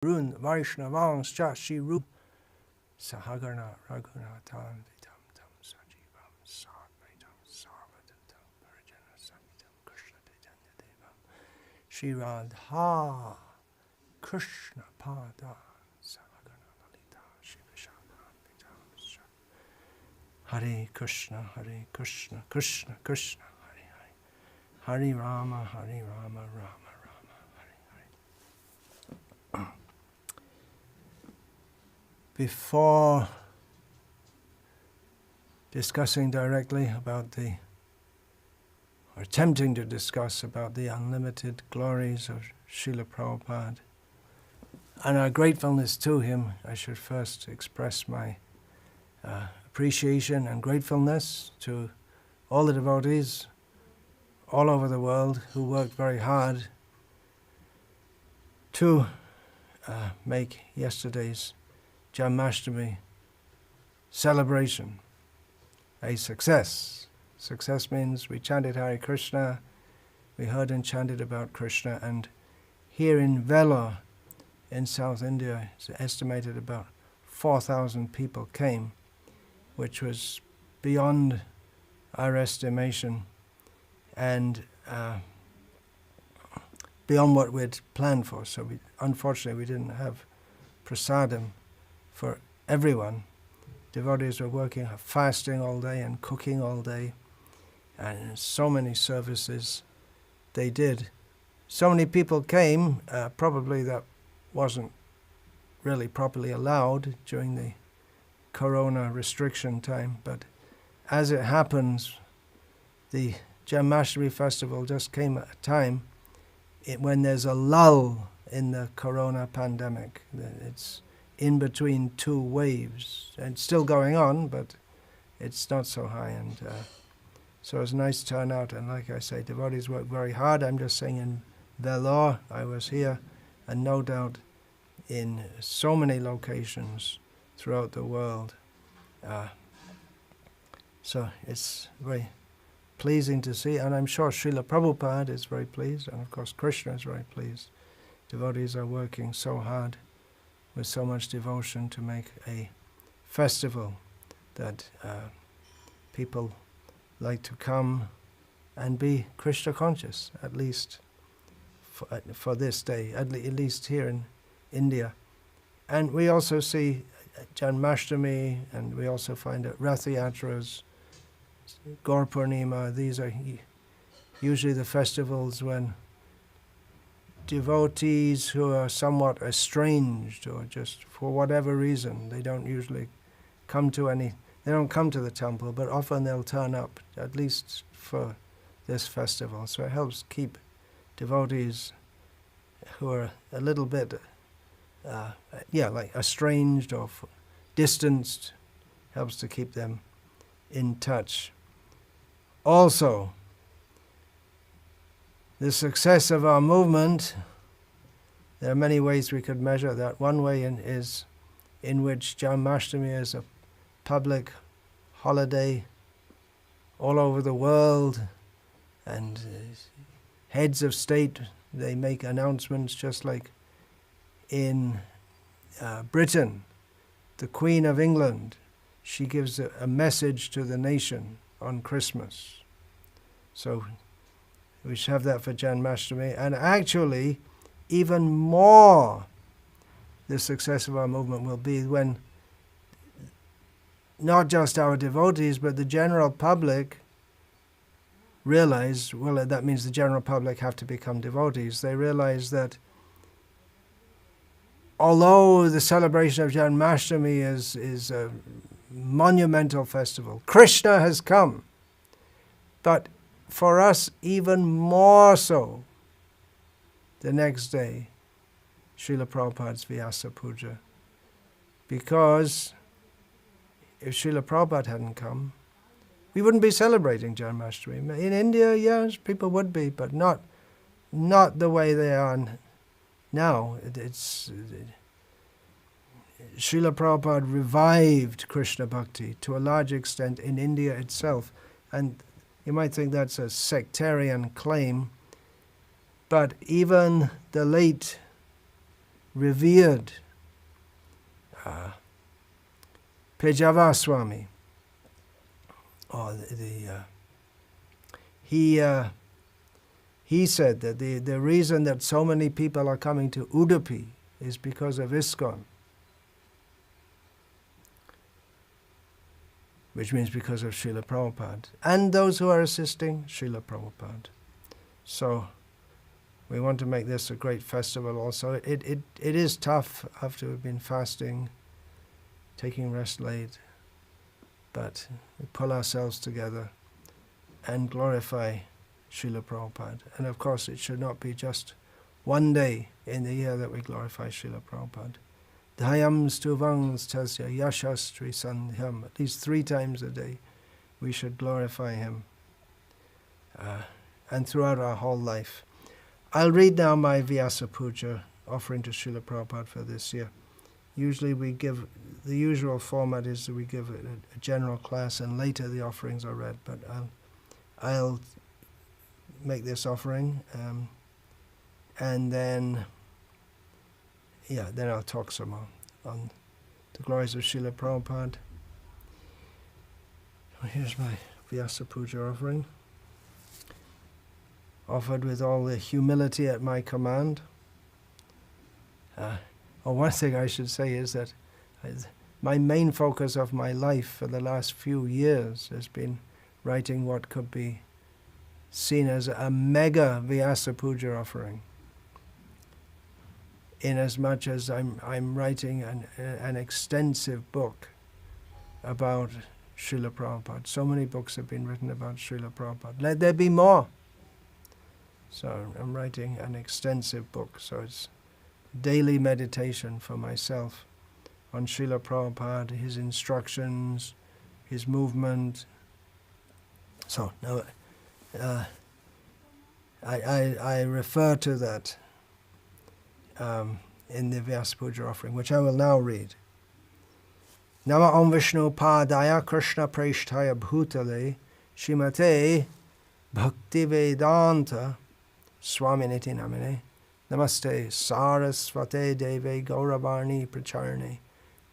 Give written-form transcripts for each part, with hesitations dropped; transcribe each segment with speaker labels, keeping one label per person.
Speaker 1: Run Vaishnavangscha Shiru Sahagana Raghunatham Vitam Tam Sajivam Sadvaitam Sarvadatam Parajana Samitam Krishna Chaitanya Devam Shri Radha Krishna Pada Sahagana Lalita Shri Vishakam Vitam Hare Krishna Krishna Krishna Hare Hare Hare Rama Rama Rama Hare Hare. Before discussing directly about or attempting to discuss about the unlimited glories of Srila Prabhupada and our gratefulness to him, I should first express my appreciation and gratefulness to all the devotees all over the world who worked very hard to make yesterday's Janmashtami celebration a success. Success means we chanted Hare Krishna, we heard and chanted about Krishna, and here in Vellore in South India, it's estimated about 4,000 people came, which was beyond our estimation and beyond what we'd planned for. So unfortunately we didn't have prasadam for everyone. Devotees were working, fasting all day and cooking all day, and so many services they did. So many people came, probably that wasn't really properly allowed during the corona restriction time, but as it happens, the Janmashtami festival just came at a time when there's a lull in the corona pandemic. It's in between two waves, and it's still going on, but it's not so high, and so it was a nice turnout. And like I say, devotees worked very hard. I'm just saying in Vellore, I was here, and no doubt in so many locations throughout the world. So it's very pleasing to see, and I'm sure Srila Prabhupada is very pleased, and of course Krishna is very pleased. Devotees are working so hard with so much devotion to make a festival that people like to come and be Krishna conscious, at least for this day, at least here in India. And we also see Janmashtami, and we also find that Rath Yatras, Gaur Purnima, these are usually the festivals when devotees who are somewhat estranged, or just for whatever reason, they don't usually come to the temple, but often they'll turn up, at least for this festival. So it helps keep devotees who are a little bit, like estranged or distanced, helps to keep them in touch. Also, the success of our movement, there are many ways we could measure that. One way is in which Janmashtami is a public holiday all over the world, and heads of state, they make announcements, just like in Britain, the Queen of England, she gives a message to the nation on Christmas. So we should have that for Janmashtami. And actually, even more, the success of our movement will be when not just our devotees, but the general public realize, well, that means the general public have to become devotees. They realize that although the celebration of Janmashtami is a monumental festival, Krishna has come, but for us, even more so, the next day, Srila Prabhupada's Vyasa-puja. Because if Srila Prabhupada hadn't come, we wouldn't be celebrating Janmashtami. In India, yes, people would be, but not the way they are now. Srila Prabhupada revived Krishna Bhakti to a large extent in India itself, and you might think that's a sectarian claim, but even the late revered Pejava Swami, or he said that the reason that so many people are coming to Udupi is because of ISKCON, which means because of Srila Prabhupada, and those who are assisting Srila Prabhupada. So we want to make this a great festival also. It is tough after we've been fasting, taking rest late, but we pull ourselves together and glorify Srila Prabhupada. And of course it should not be just one day in the year that we glorify Srila Prabhupada. Dhyam stuvang tasya yashastri sandhyam. At least 3 times a day we should glorify him, and throughout our whole life. I'll read now my Vyasa-puja offering to Srila Prabhupada for this year. Usually we give, the usual format is that we give a general class and later the offerings are read, but I'll make this offering, and then I'll talk some more on the glories of Srila Prabhupada. Here's my Vyasa-puja offering, offered with all the humility at my command. One thing I should say is that my main focus of my life for the last few years has been writing what could be seen as a mega Vyasa-puja offering, in as much as I'm writing an extensive book about Srila Prabhupada. So many books have been written about Srila Prabhupada. Let there be more. So I'm writing an extensive book. So it's daily meditation for myself on Srila Prabhupada, his instructions, his movement. So now I refer to that in the Vyasa-puja offering, which I will now read. Nama Om Vishnu Padaya Krishna Preshtaya Bhutale Shrimate Bhakti Vedanta Swaminiti Namine Namaste Sarasvate Deve Gauravarni Pracharne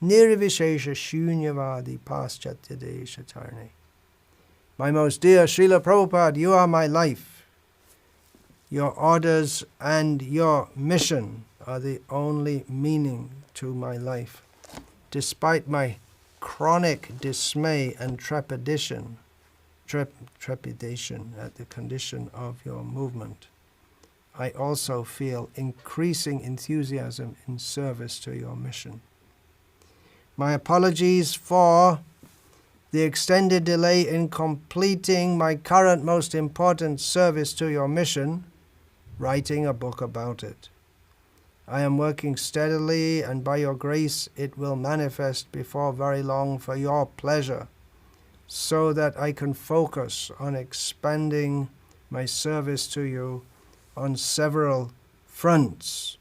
Speaker 1: Nirvishesha Shunyavadi Paschatya Deshatarne. My most dear Srila Prabhupada, you are my life. Your orders and your mission are the only meaning to my life. Despite my chronic dismay and trepidation at the condition of your movement, I also feel increasing enthusiasm in service to your mission. My apologies for the extended delay in completing my current most important service to your mission, writing a book about it. I am working steadily, and by your grace it will manifest before very long for your pleasure, so that I can focus on expanding my service to you on several fronts.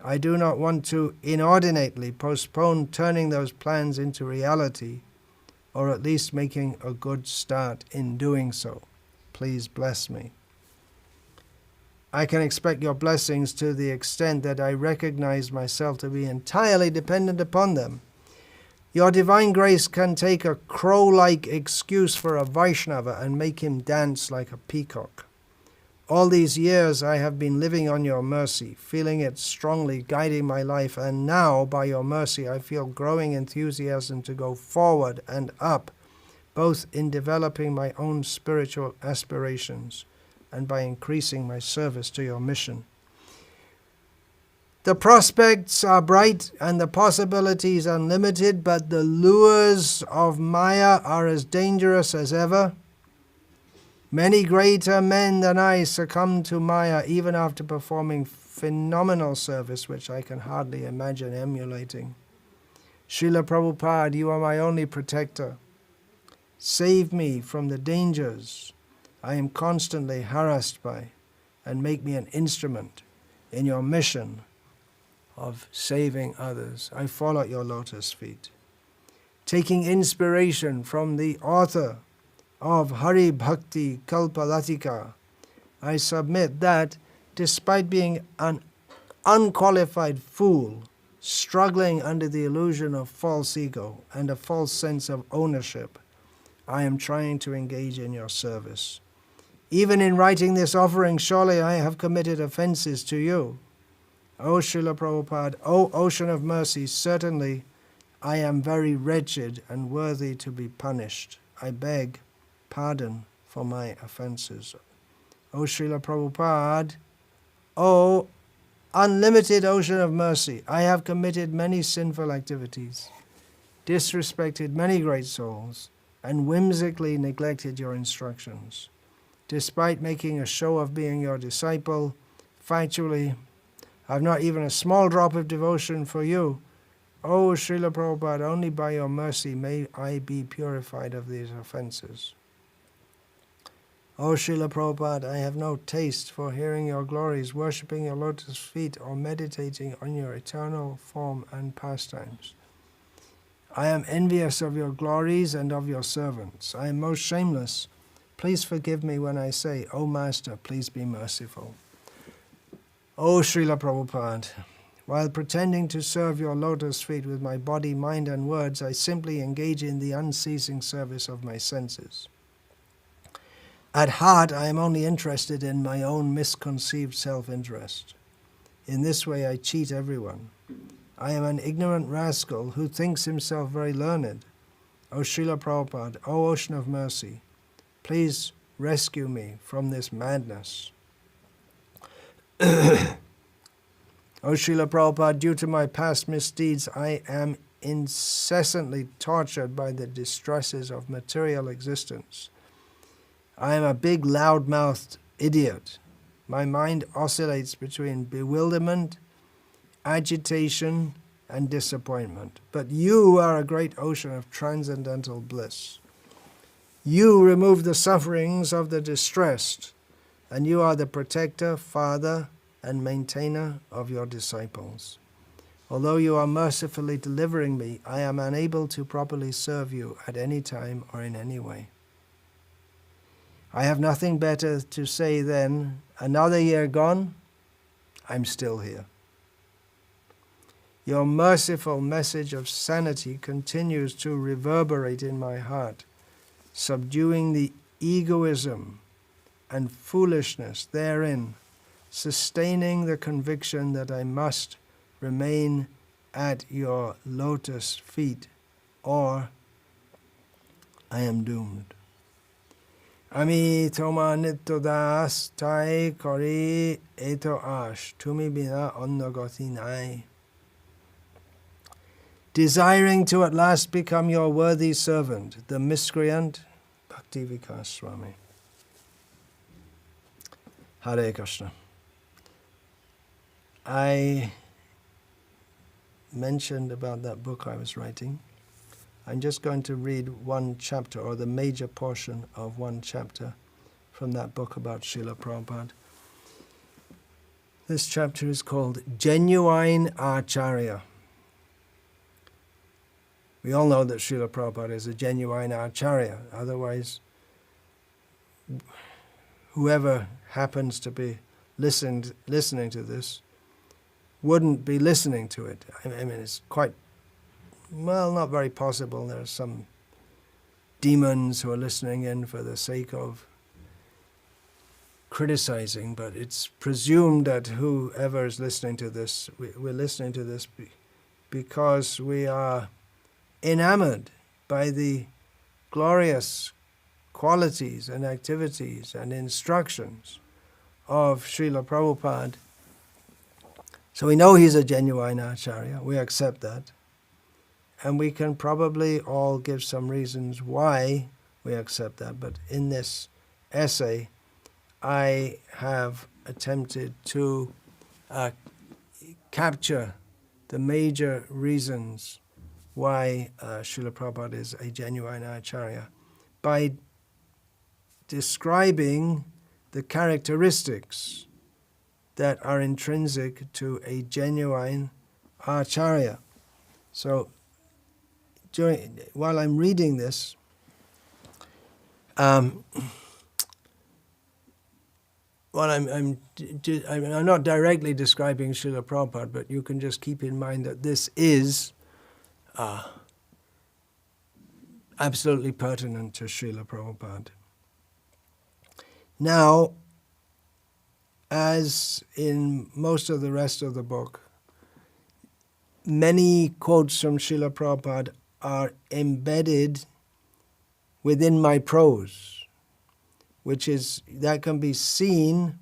Speaker 1: I do not want to inordinately postpone turning those plans into reality, or at least making a good start in doing so. Please bless me. I can expect your blessings to the extent that I recognize myself to be entirely dependent upon them. Your divine grace can take a crow-like excuse for a Vaishnava and make him dance like a peacock. All these years I have been living on your mercy, feeling it strongly guiding my life, and now, by your mercy, I feel growing enthusiasm to go forward and up, both in developing my own spiritual aspirations and by increasing my service to your mission. The prospects are bright and the possibilities unlimited, but the lures of Maya are as dangerous as ever. Many greater men than I succumb to Maya even after performing phenomenal service, which I can hardly imagine emulating. Srila Prabhupada, you are my only protector. Save me from the dangers I am constantly harassed by, and make me an instrument in your mission of saving others. I fall at your lotus feet. Taking inspiration from the author of Hari Bhakti Kalpalatika, I submit that, despite being an unqualified fool, struggling under the illusion of false ego and a false sense of ownership, I am trying to engage in your service. Even in writing this offering, surely I have committed offenses to you. O Srila Prabhupada, O Ocean of Mercy, certainly I am very wretched and worthy to be punished. I beg pardon for my offenses. O Srila Prabhupada, O unlimited Ocean of Mercy, I have committed many sinful activities, disrespected many great souls, and whimsically neglected your instructions. Despite making a show of being your disciple, factually, I have not even a small drop of devotion for you. O Srila Prabhupada, only by your mercy may I be purified of these offenses. O Srila Prabhupada, I have no taste for hearing your glories, worshipping your lotus feet, or meditating on your eternal form and pastimes. I am envious of your glories and of your servants. I am most shameless. Please forgive me when I say, O Master, please be merciful. O Srila Prabhupada, while pretending to serve your lotus feet with my body, mind, and words, I simply engage in the unceasing service of my senses. At heart, I am only interested in my own misconceived self-interest. In this way, I cheat everyone. I am an ignorant rascal who thinks himself very learned. O Srila Prabhupada, O Ocean of Mercy, please rescue me from this madness. O Srila Prabhupada, due to my past misdeeds, I am incessantly tortured by the distresses of material existence. I am a big, loud-mouthed idiot. My mind oscillates between bewilderment, agitation, and disappointment. But you are a great ocean of transcendental bliss. You remove the sufferings of the distressed, and you are the protector, father, and maintainer of your disciples. Although you are mercifully delivering me, I am unable to properly serve you at any time or in any way. I have nothing better to say than, another year gone, I'm still here. Your merciful message of sanity continues to reverberate in my heart, subduing the egoism and foolishness therein, sustaining the conviction that I must remain at your lotus feet, or I am doomed. Ami toma nitto das tai kori eto ash, tumi bina onnagoti nai. Desiring to at last become your worthy servant, the miscreant, Bhakti Vikas Swami. Hare Krishna. I mentioned about that book I was writing. I'm just going to read one chapter, or the major portion of one chapter from that book about Srila Prabhupada. This chapter is called Genuine Acharya. We all know that Srila Prabhupada is a genuine Acharya. Otherwise, whoever happens to be listening to this wouldn't be listening to it. I mean, it's quite, well, not very possible. There are some demons who are listening in for the sake of criticizing, but it's presumed that whoever is listening to this, we're listening to this because we are enamored by the glorious qualities and activities and instructions of Srila Prabhupada. So we know he's a genuine Acharya, we accept that. And we can probably all give some reasons why we accept that, but in this essay, I have attempted to capture the major reasons why Srila Prabhupada is a genuine Acharya by describing the characteristics that are intrinsic to a genuine Acharya. So, while I'm reading this, well, I'm not directly describing Srila Prabhupada, but you can just keep in mind that this is absolutely pertinent to Srila Prabhupada. Now, as in most of the rest of the book, many quotes from Srila Prabhupada are embedded within my prose, that can be seen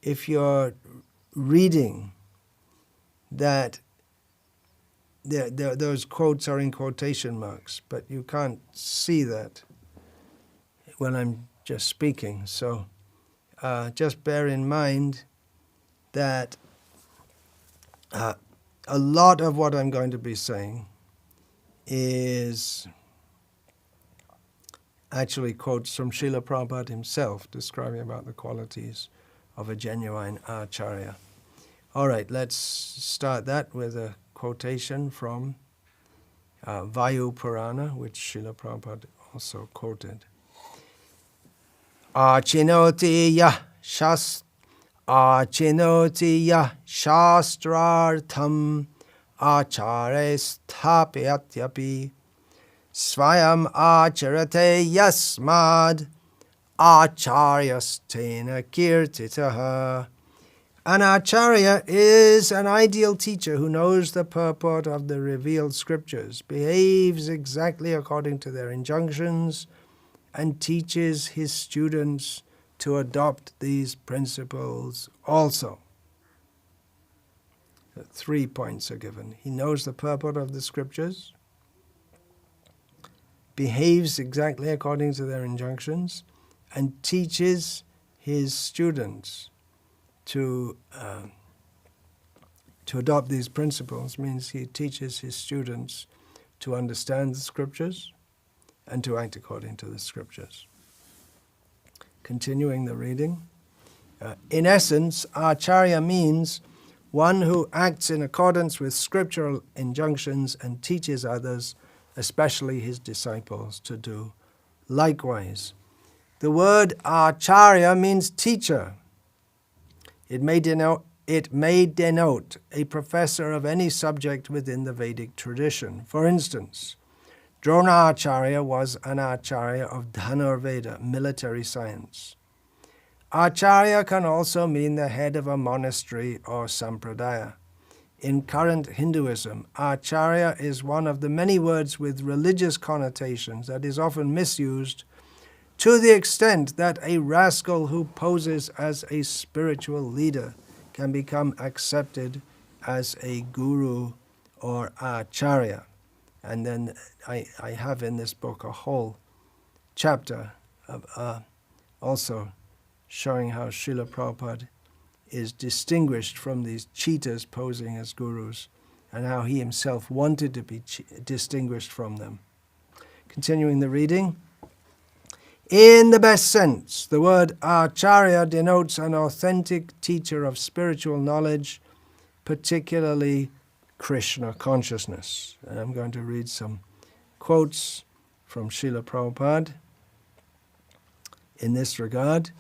Speaker 1: if you're reading that those quotes are in quotation marks, but you can't see that when I'm just speaking. So just bear in mind that a lot of what I'm going to be saying is actually quotes from Srila Prabhupada himself describing about the qualities of a genuine Acharya. All right, let's start that with a quotation from Vayu-purana, which Srila Prabhupada also quoted. Achinoti yah shastrartham acare sthapyatyapi svayam acharate yasmad acharyastena kirtitaha. An acharya is an ideal teacher who knows the purport of the revealed scriptures, behaves exactly according to their injunctions, and teaches his students to adopt these principles also. 3 points are given. He knows the purport of the scriptures, behaves exactly according to their injunctions, and teaches his students to adopt these principles. Means he teaches his students to understand the scriptures and to act according to the scriptures. Continuing the reading. In essence, Acharya means one who acts in accordance with scriptural injunctions and teaches others, especially his disciples, to do likewise. The word Acharya means teacher. It may denote a professor of any subject within the Vedic tradition. For instance, Dronacharya was an Acharya of Dhanurveda, military science. Acharya can also mean the head of a monastery or sampradaya. In current Hinduism, Acharya is one of the many words with religious connotations that is often misused to the extent that a rascal who poses as a spiritual leader can become accepted as a guru or acharya. And then I have in this book a whole chapter of also showing how Srila Prabhupada is distinguished from these cheaters posing as gurus, and how he himself wanted to be distinguished from them. Continuing the reading. In the best sense, the word Acharya denotes an authentic teacher of spiritual knowledge, particularly Krishna consciousness. And I'm going to read some quotes from Srila Prabhupada in this regard.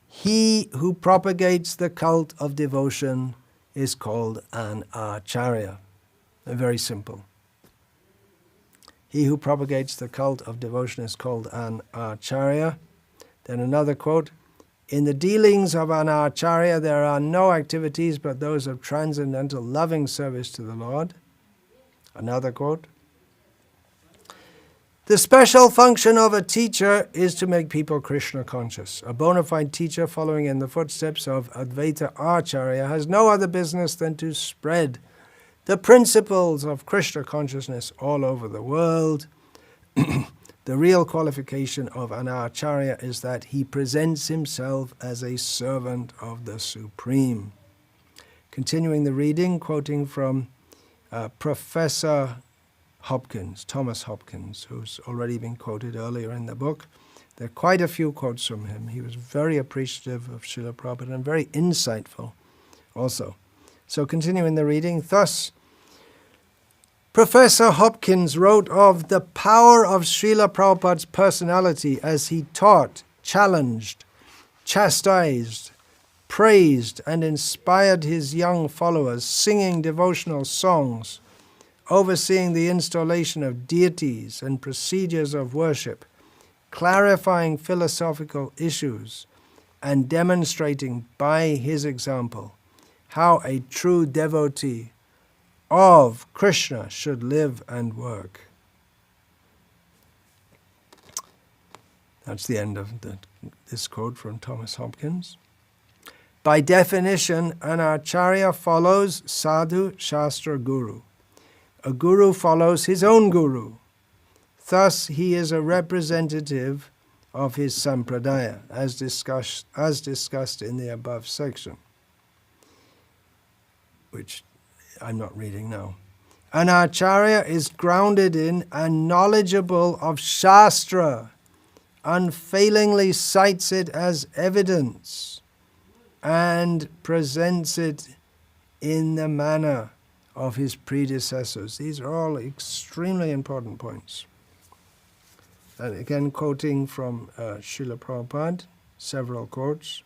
Speaker 1: He who propagates the cult of devotion is called an Acharya. Very simple. He who propagates the cult of devotion is called an Acharya. Then another quote. In the dealings of an Acharya there are no activities but those of transcendental loving service to the Lord. Another quote. The special function of a teacher is to make people Krishna conscious. A bona fide teacher following in the footsteps of Advaita Acharya has no other business than to spread the principles of Krishna consciousness all over the world. The real qualification of an Acharya is that he presents himself as a servant of the Supreme. Continuing the reading, quoting from Professor Hopkins, Thomas Hopkins, who's already been quoted earlier in the book. There are quite a few quotes from him. He was very appreciative of Srila Prabhupada and very insightful also. So continuing the reading, thus, Professor Hopkins wrote of the power of Srila Prabhupada's personality as he taught, challenged, chastised, praised, and inspired his young followers, singing devotional songs, overseeing the installation of deities and procedures of worship, clarifying philosophical issues, and demonstrating by his example how a true devotee of Krishna should live and work. That's the end of this quote from Thomas Hopkins. By definition, an acharya follows sadhu, shastra, guru. A guru follows his own guru. Thus, he is a representative of his sampradaya, as discussed in the above section, which I'm not reading now. An acharya is grounded in and knowledgeable of shastra, unfailingly cites it as evidence, and presents it in the manner of his predecessors. These are all extremely important points. And again, quoting from Srila Prabhupada, several quotes.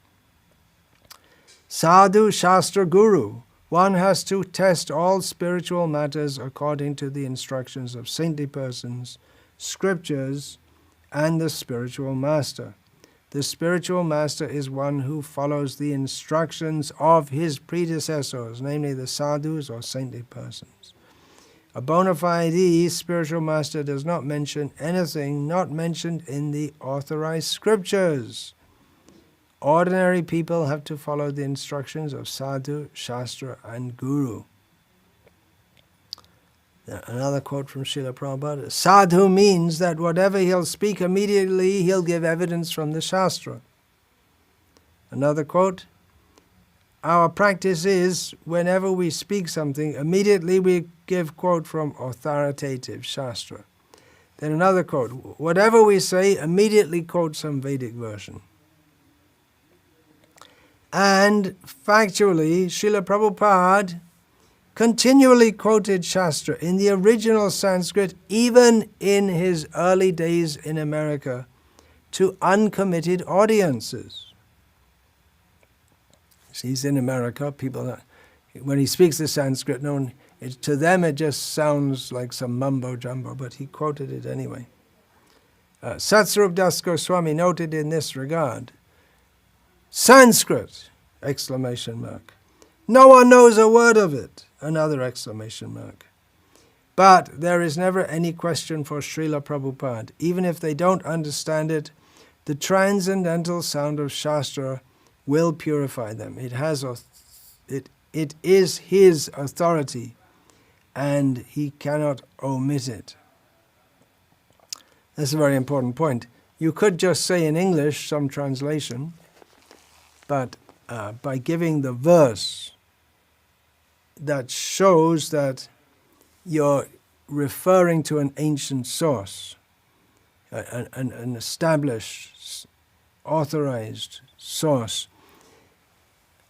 Speaker 1: Sadhu, Shastra, Guru. One has to test all spiritual matters according to the instructions of saintly persons, scriptures, and the spiritual master. The spiritual master is one who follows the instructions of his predecessors, namely the sadhus or saintly persons. A bona fide spiritual master does not mention anything not mentioned in the authorized scriptures. Ordinary people have to follow the instructions of sadhu, shastra, and guru. Another quote from Srila Prabhupada. Sadhu means that whatever he'll speak immediately, he'll give evidence from the shastra. Another quote. Our practice is, whenever we speak something, immediately we give quote from authoritative shastra. Then another quote. Whatever we say, immediately quote some Vedic version. And factually, Srila Prabhupada continually quoted Shastra in the original Sanskrit, even in his early days in America, to uncommitted audiences. He's in America, people, when he speaks the Sanskrit, to them it just sounds like some mumbo-jumbo, but he quoted it anyway. Satsvarup Das Goswami noted in this regard, Sanskrit! Exclamation mark. No one knows a word of it! Another exclamation mark. But there is never any question for Srila Prabhupada. Even if they don't understand it, the transcendental sound of Shastra will purify them. It is his authority, and he cannot omit it. That's a very important point. You could just say in English some translation, but by giving the verse, that shows that you're referring to an ancient source, an established, authorized source.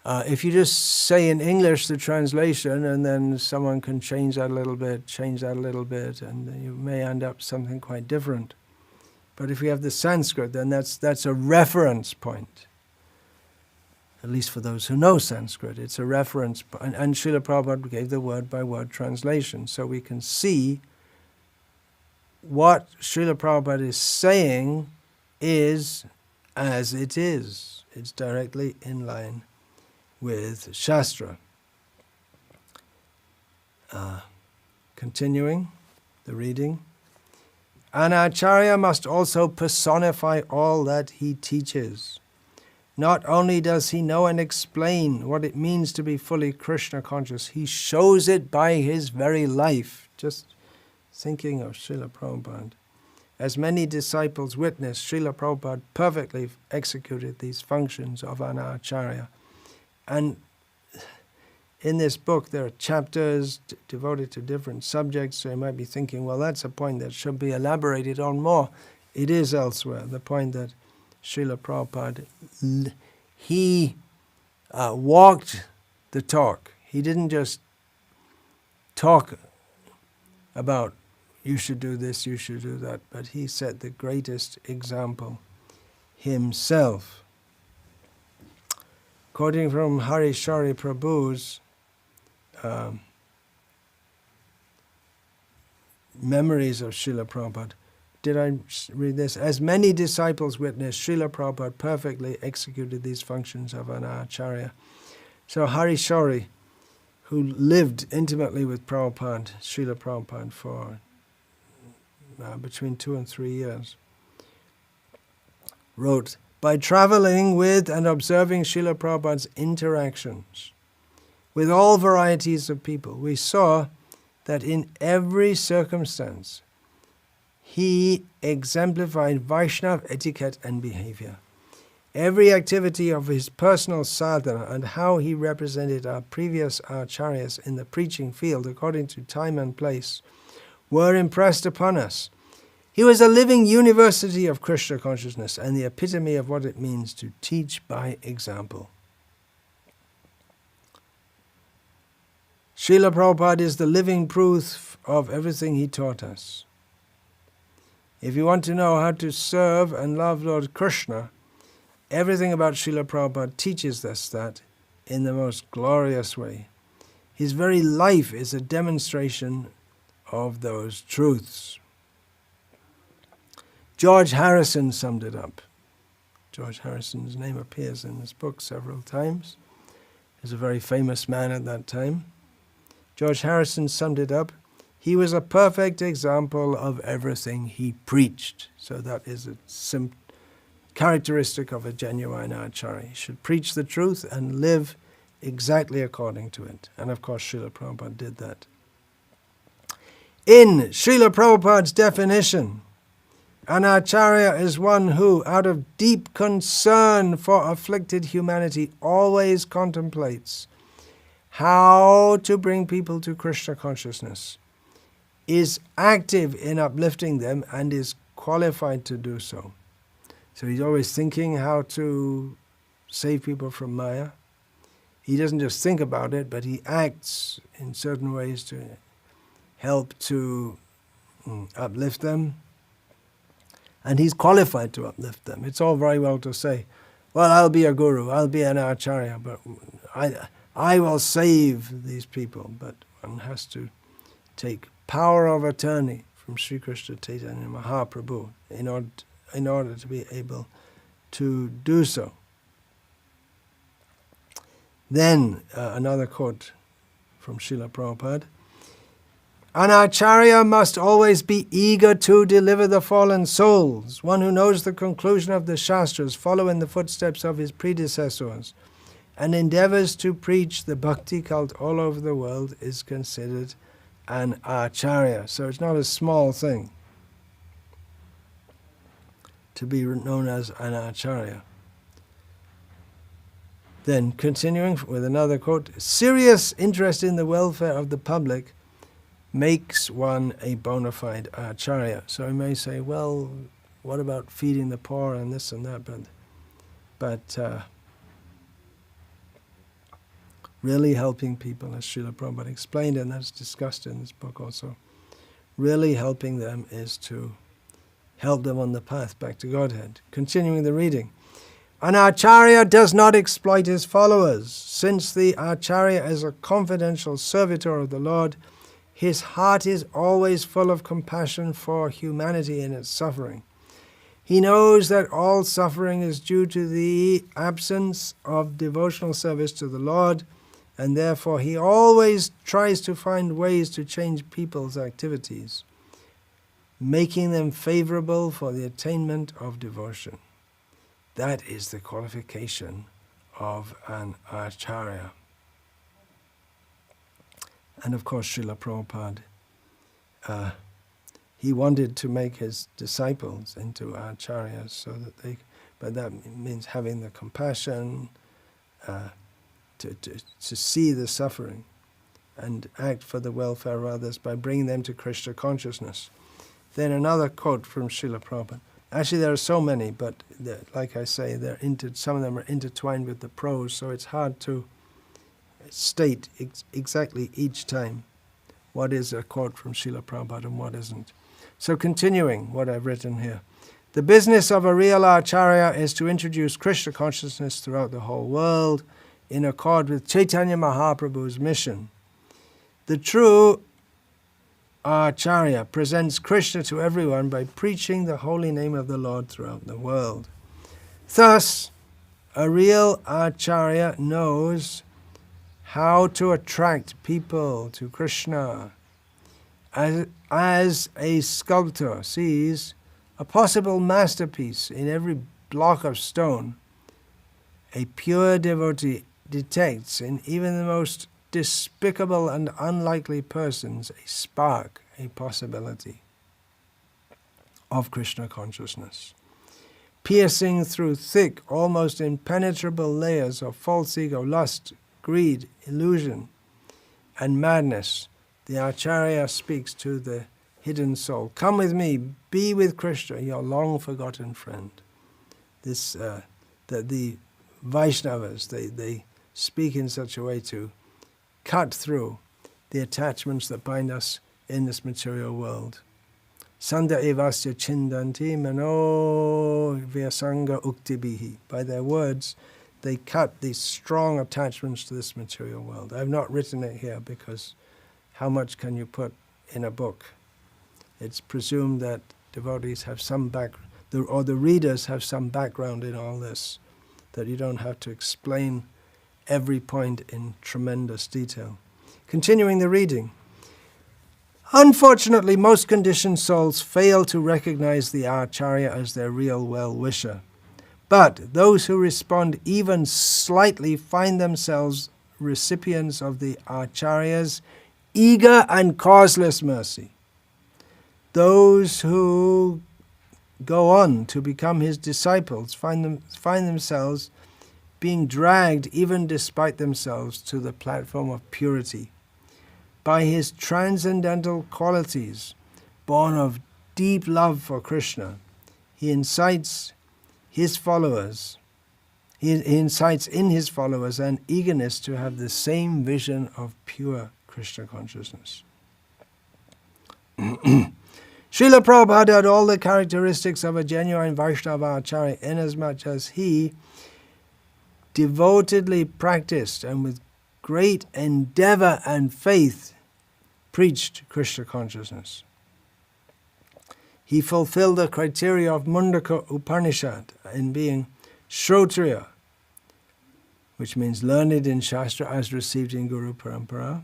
Speaker 1: If you just say in English the translation and then someone can change that a little bit, and you may end up something quite different. But if we have the Sanskrit, then that's a reference point. At least for those who know Sanskrit, it's a reference, and Srila Prabhupada gave the word-by-word translation, so we can see what Srila Prabhupada is saying is as it is. It's directly in line with Shastra. Continuing the reading. An acharya must also personify all that he teaches. Not only does he know and explain what it means to be fully Krishna conscious, he shows it by his very life. Just thinking of Srila Prabhupada. As many disciples witnessed, Srila Prabhupada perfectly executed these functions of an acharya. And in this book there are chapters devoted to different subjects, so you might be thinking, well, that's a point that should be elaborated on more. It is elsewhere, the point that Srila Prabhupada, he walked the talk. He didn't just talk about you should do this, you should do that, but he set the greatest example himself. quoting from Srila Prabhu's memories of Srila Prabhupada. Did I read this? As many disciples witnessed, Srila Prabhupada perfectly executed these functions of an acharya. So Shari, who lived intimately with Prabhupada, Srila Prabhupada, for between 2 and 3 years, wrote, by traveling with and observing Srila Prabhupada's interactions with all varieties of people, we saw that in every circumstance he exemplified Vaishnava etiquette and behavior. Every activity of his personal sadhana and how he represented our previous acharyas in the preaching field according to time and place were impressed upon us. He was a living university of Krishna consciousness and the epitome of what it means to teach by example. Srila Prabhupada is the living proof of everything he taught us. If you want to know how to serve and love Lord Krishna, everything about Srila Prabhupada teaches us that in the most glorious way. His very life is a demonstration of those truths. George Harrison summed it up. George Harrison's name appears in this book several times. He was a very famous man at that time. George Harrison summed it up. He was a perfect example of everything he preached. So that is a characteristic of a genuine acharya. He should preach the truth and live exactly according to it. And of course, Srila Prabhupada did that. In Srila Prabhupada's definition, an acharya is one who, out of deep concern for afflicted humanity, always contemplates how to bring people to Krishna consciousness, is active in uplifting them, and is qualified to do so. So he's always thinking how to save people from Maya. He doesn't just think about it, but he acts in certain ways to help to uplift them. And he's qualified to uplift them. It's all very well to say, well, I'll be a guru, I'll be an acharya, but I will save these people. But one has to take power of attorney from Sri Krishna Chaitanya Mahaprabhu in order to be able to do so. Then another quote from Srila Prabhupada. An acharya must always be eager to deliver the fallen souls. One who knows the conclusion of the Shastras, follow in the footsteps of his predecessors, and endeavors to preach the bhakti cult all over the world is considered an acharya. So it's not a small thing to be known as an acharya. Then, continuing with another quote, serious interest in the welfare of the public makes one a bona fide acharya. So I may say, well, what about feeding the poor and this and that? But really helping people, as Srila Prabhupada explained, and that's discussed in this book also, really helping them is to help them on the path back to Godhead. Continuing the reading. An acharya does not exploit his followers. Since the acharya is a confidential servitor of the Lord, his heart is always full of compassion for humanity in its suffering. He knows that all suffering is due to the absence of devotional service to the Lord, and therefore he always tries to find ways to change people's activities, making them favorable for the attainment of devotion. That is the qualification of an acharya. And of course, Srila Prabhupada, he wanted to make his disciples into acharyas, so that but that means having the compassion to see the suffering and act for the welfare of others by bringing them to Krishna consciousness. Then another quote from Srila Prabhupada. Actually, there are so many, but like I say, some of them are intertwined with the prose, so it's hard to state exactly each time what is a quote from Srila Prabhupada and what isn't. So continuing what I've written here. The business of a real acharya is to introduce Krishna consciousness throughout the whole world in accord with Chaitanya Mahaprabhu's mission. The true Acharya presents Krishna to everyone by preaching the holy name of the Lord throughout the world. Thus, a real Acharya knows how to attract people to Krishna, as a sculptor sees a possible masterpiece in every block of stone. A pure devotee detects in even the most despicable and unlikely persons a spark, a possibility of Krishna consciousness. Piercing through thick, almost impenetrable layers of false ego, lust, greed, illusion, and madness, the Acharya speaks to the hidden soul. Come with me, be with Krishna, your long-forgotten friend. This, the Vaishnavas, they speak in such a way to cut through the attachments that bind us in this material world. Sanda evasya chindanti mano vyasanga uktibihi. By their words, they cut these strong attachments to this material world. I've not written it here because how much can you put in a book? It's presumed that devotees have some background, or the readers have some background in all this, that you don't have to explain every point in tremendous detail. Continuing the reading. Unfortunately, most conditioned souls fail to recognize the Acharya as their real well-wisher. But those who respond even slightly find themselves recipients of the Acharya's eager and causeless mercy. Those who go on to become his disciples find themselves being dragged, even despite themselves, to the platform of purity. By his transcendental qualities, born of deep love for Krishna, he incites in his followers an eagerness to have the same vision of pure Krishna consciousness. Srila Prabhupada had all the characteristics of a genuine Vaishnava Acharya, inasmuch as he devotedly practiced and with great endeavor and faith preached Krishna consciousness. He fulfilled the criteria of Mundaka Upanishad in being Shrotriya, which means learned in Shastra as received in Guru Parampara,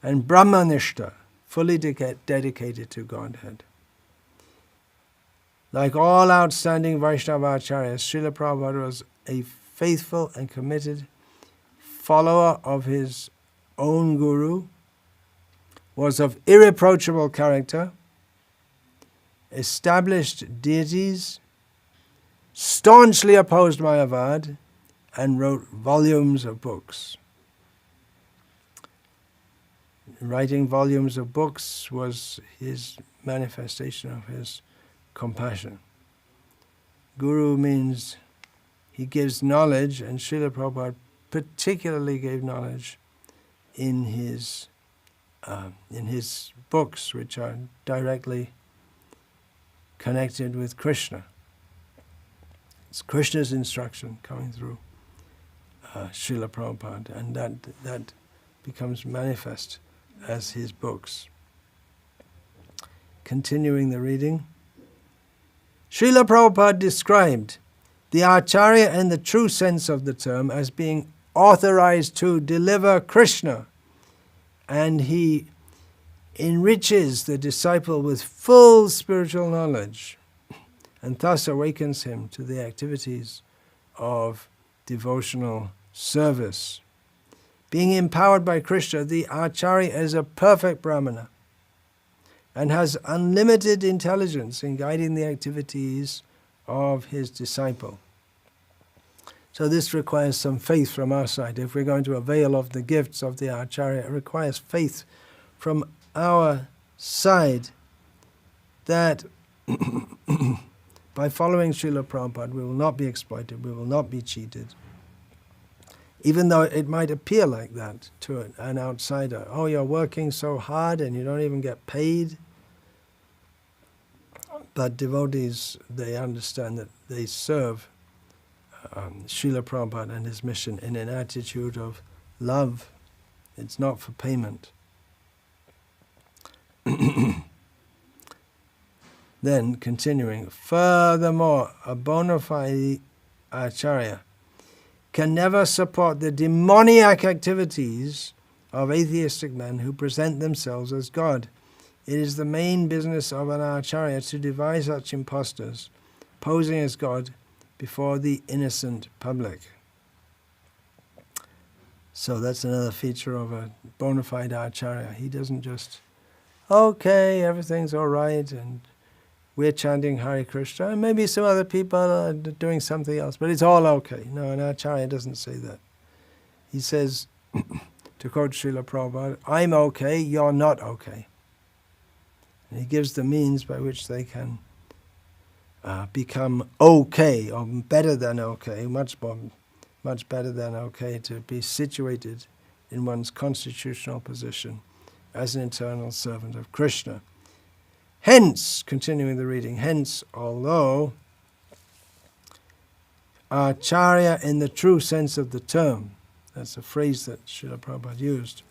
Speaker 1: and Brahmanishta, fully dedicated to Godhead. Like all outstanding Vaishnava Acharyas, Srila Prabhupada was a faithful and committed follower of his own Guru, was of irreproachable character, established deities, staunchly opposed Mayavad, and wrote volumes of books. Writing volumes of books was his manifestation of his compassion. Guru means he gives knowledge, and Srila Prabhupada particularly gave knowledge in his books, which are directly connected with Krishna. It's Krishna's instruction coming through Srila Prabhupada, and that becomes manifest as his books. Continuing the reading. Srila Prabhupada described the Acharya in the true sense of the term as being authorized to deliver Krishna, and he enriches the disciple with full spiritual knowledge and thus awakens him to the activities of devotional service. Being empowered by Krishna, the Acharya is a perfect Brahmana and has unlimited intelligence in guiding the activities of his disciple. So this requires some faith from our side. If we're going to avail of the gifts of the Acharya, it requires faith from our side that by following Srila Prabhupada, we will not be exploited, we will not be cheated. Even though it might appear like that to an outsider. Oh, you're working so hard and you don't even get paid. But devotees, they understand that they serve Srila Prabhupada and his mission in an attitude of love. It's not for payment. Then, continuing, furthermore, a bona fide acharya can never support the demoniac activities of atheistic men who present themselves as God. It is the main business of an acharya to devise such impostors, posing as God before the innocent public. So that's another feature of a bona fide acharya. He doesn't just, okay, everything's all right, and we're chanting Hare Krishna, and maybe some other people are doing something else, but it's all okay. No, an acharya doesn't say that. He says, to quote Srila Prabhupada, I'm okay, you're not okay. And he gives the means by which they can become okay, or better than okay, much better than okay, to be situated in one's constitutional position as an eternal servant of Krishna. Hence, continuing the reading, hence, although acharya in the true sense of the term, that's a phrase that Srila Prabhupada used,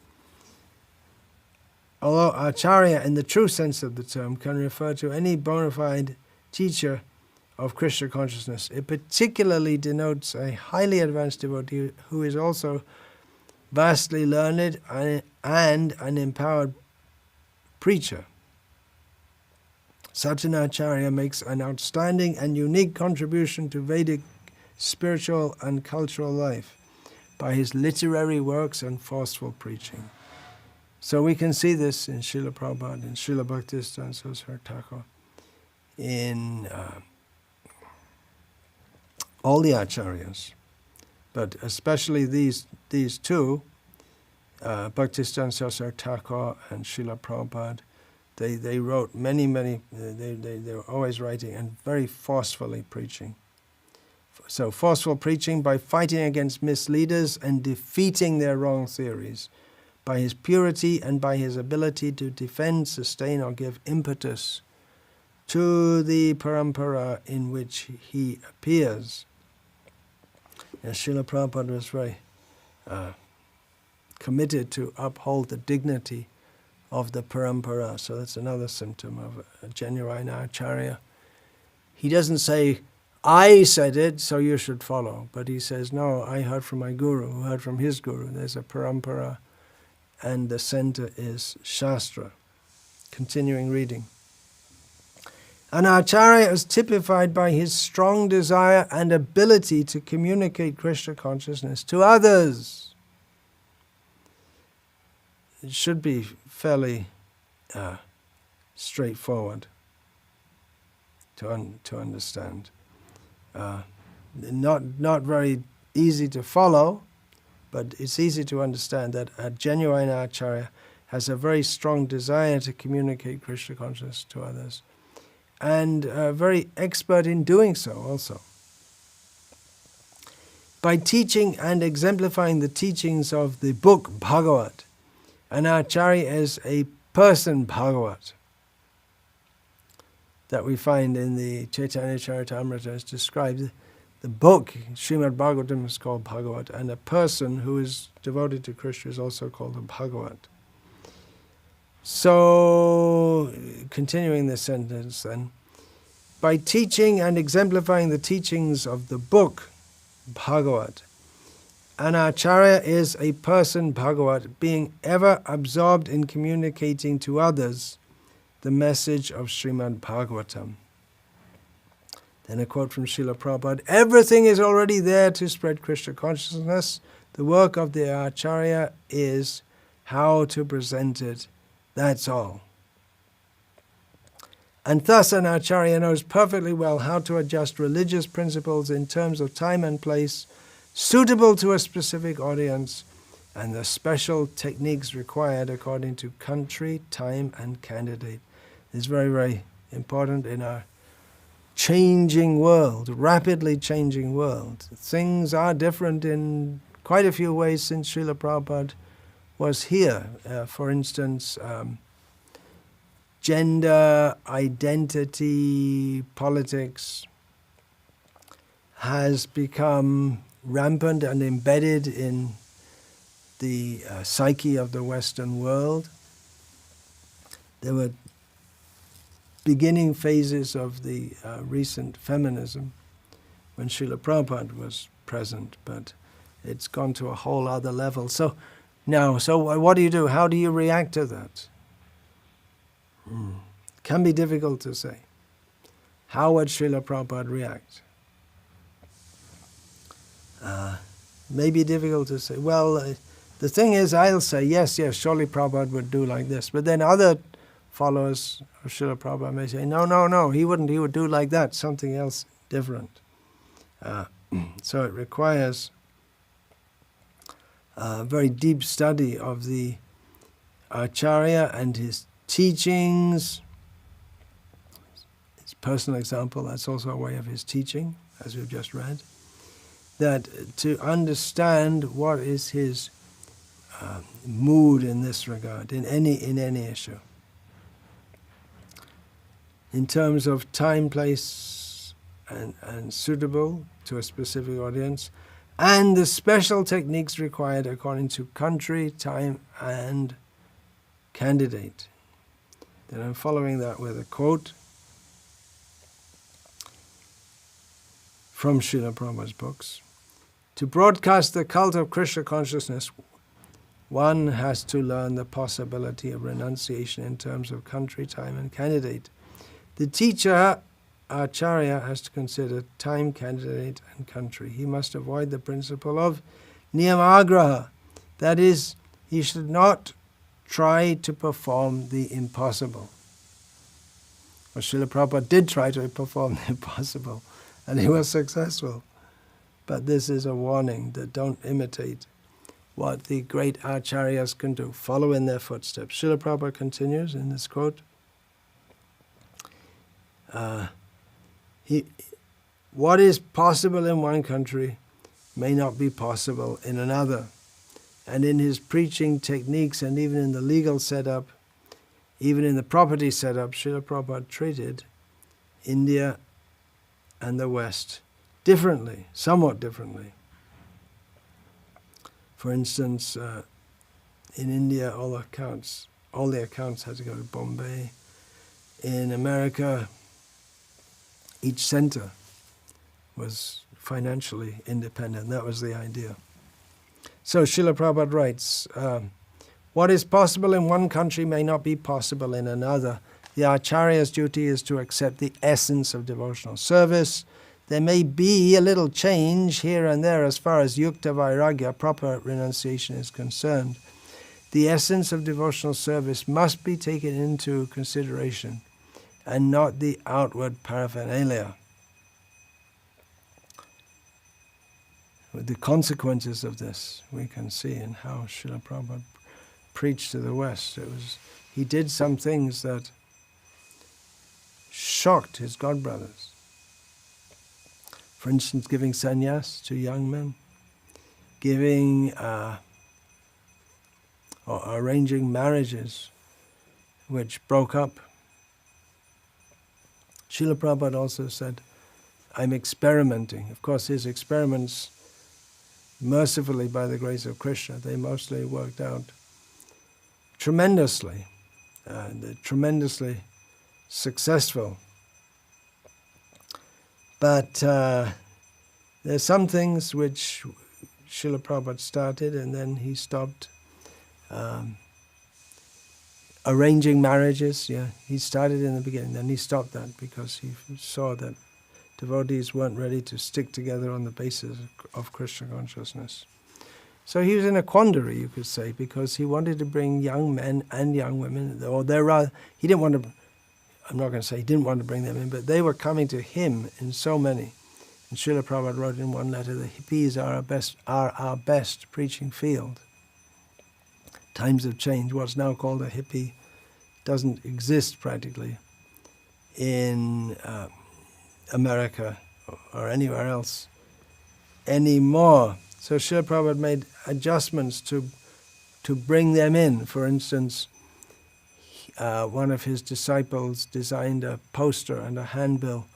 Speaker 1: although acharya in the true sense of the term can refer to any bona fide teacher of Krishna consciousness, it particularly denotes a highly advanced devotee who is also vastly learned and an empowered preacher. Such an acharya makes an outstanding and unique contribution to Vedic spiritual and cultural life by his literary works and forceful preaching. So we can see this in Srila Prabhupada, in Srila Bhaktisiddhanta Saraswati Thakur, in all the acharyas, but especially these two, Bhaktisiddhanta Saraswati Thakur and Srila Prabhupada. They wrote many, they were always writing and very forcefully preaching. So forceful preaching by fighting against misleaders and defeating their wrong theories, by his purity and by his ability to defend, sustain, or give impetus to the parampara in which he appears. Yes, Srila Prabhupada was very committed to uphold the dignity of the parampara. So that's another symptom of a genuine acharya. He doesn't say, I said it, so you should follow. But he says, no, I heard from my guru, who heard from his guru. There's a parampara, and the center is Shastra. Continuing reading. An acharya is typified by his strong desire and ability to communicate Krishna consciousness to others. It should be fairly straightforward to understand. Not very easy to follow, but it's easy to understand that a genuine acharya has a very strong desire to communicate Krishna consciousness to others, and very expert in doing so also. By teaching and exemplifying the teachings of the book Bhagavat, an acharya is a person Bhagavat that we find in the Chaitanya Charitamrita is described. The book, Srimad Bhagavatam, is called Bhagavat, and a person who is devoted to Krishna is also called a Bhagavat. So, continuing the sentence then, by teaching and exemplifying the teachings of the book Bhagavat, an acharya is a person Bhagavat, being ever absorbed in communicating to others the message of Srimad Bhagavatam. Then a quote from Srila Prabhupada, everything is already there to spread Krishna consciousness. The work of the acharya is how to present it. That's all. And thus an acharya knows perfectly well how to adjust religious principles in terms of time and place, suitable to a specific audience, and the special techniques required according to country, time, and candidate. It's very, very important in our changing world, rapidly changing world. Things are different in quite a few ways since Srila Prabhupada was here. For instance, gender, identity, politics has become rampant and embedded in the psyche of the Western world. There were beginning phases of the recent feminism when Srila Prabhupada was present, but it's gone to a whole other level. So what do you do? How do you react to that? It can be difficult to say. How would Srila Prabhupada react? Maybe difficult to say. Well, the thing is, I'll say, yes, surely Prabhupada would do like this. But then other followers of Srila Prabhupada may say, no, he wouldn't. He would do like that, something else different. So it requires a very deep study of the Acharya and his teachings. His personal example, that's also a way of his teaching, as we've just read. That to understand what is his mood in this regard, in any issue. In terms of time, place, and suitable to a specific audience, and the special techniques required according to country, time, and candidate. Then I'm following that with a quote from Srila Prabhupada's books. To broadcast the cult of Krishna consciousness, one has to learn the possibility of renunciation in terms of country, time, and candidate. The teacher, Acharya, has to consider time, candidate, and country. He must avoid the principle of niyamagraha. That is, he should not try to perform the impossible. Well, Srila Prabhupada did try to perform the impossible, and he was successful. But this is a warning that don't imitate what the great acharyas can do. Follow in their footsteps. Srila Prabhupada continues in this quote. What is possible in one country may not be possible in another. And in his preaching techniques and even in the legal setup, even in the property setup, Srila Prabhupada treated India and the West differently, somewhat differently. For instance, in India, all the accounts had to go to Bombay. In America, each center was financially independent. That was the idea. So Srila Prabhupada writes, what is possible in one country may not be possible in another. The Acharya's duty is to accept the essence of devotional service. There may be a little change here and there as far as yukta vairagya, proper renunciation, is concerned. The essence of devotional service must be taken into consideration and not the outward paraphernalia. The consequences of this we can see in how Srila Prabhupada preached to the West. He did some things that shocked his godbrothers. For instance, giving sannyas to young men, giving or arranging marriages which broke up. Srila Prabhupada also said, I'm experimenting. Of course, his experiments, mercifully by the grace of Krishna, they mostly worked out tremendously. They're tremendously successful. But there's some things which Srila Prabhupada started and then he stopped. Arranging marriages, he started in the beginning, then he stopped that because he saw that devotees weren't ready to stick together on the basis of Krishna consciousness. So he was in a quandary, you could say, because he wanted to bring young men and young women, he didn't want to, I'm not going to say he didn't want to bring them in, but they were coming to him in so many. And Srila Prabhupada wrote in one letter, the hippies are our best preaching field. Times have changed. What's now called a hippie doesn't exist practically in America or anywhere else anymore. So Srila Prabhupada made adjustments to bring them in. For instance, one of his disciples designed a poster and a handbill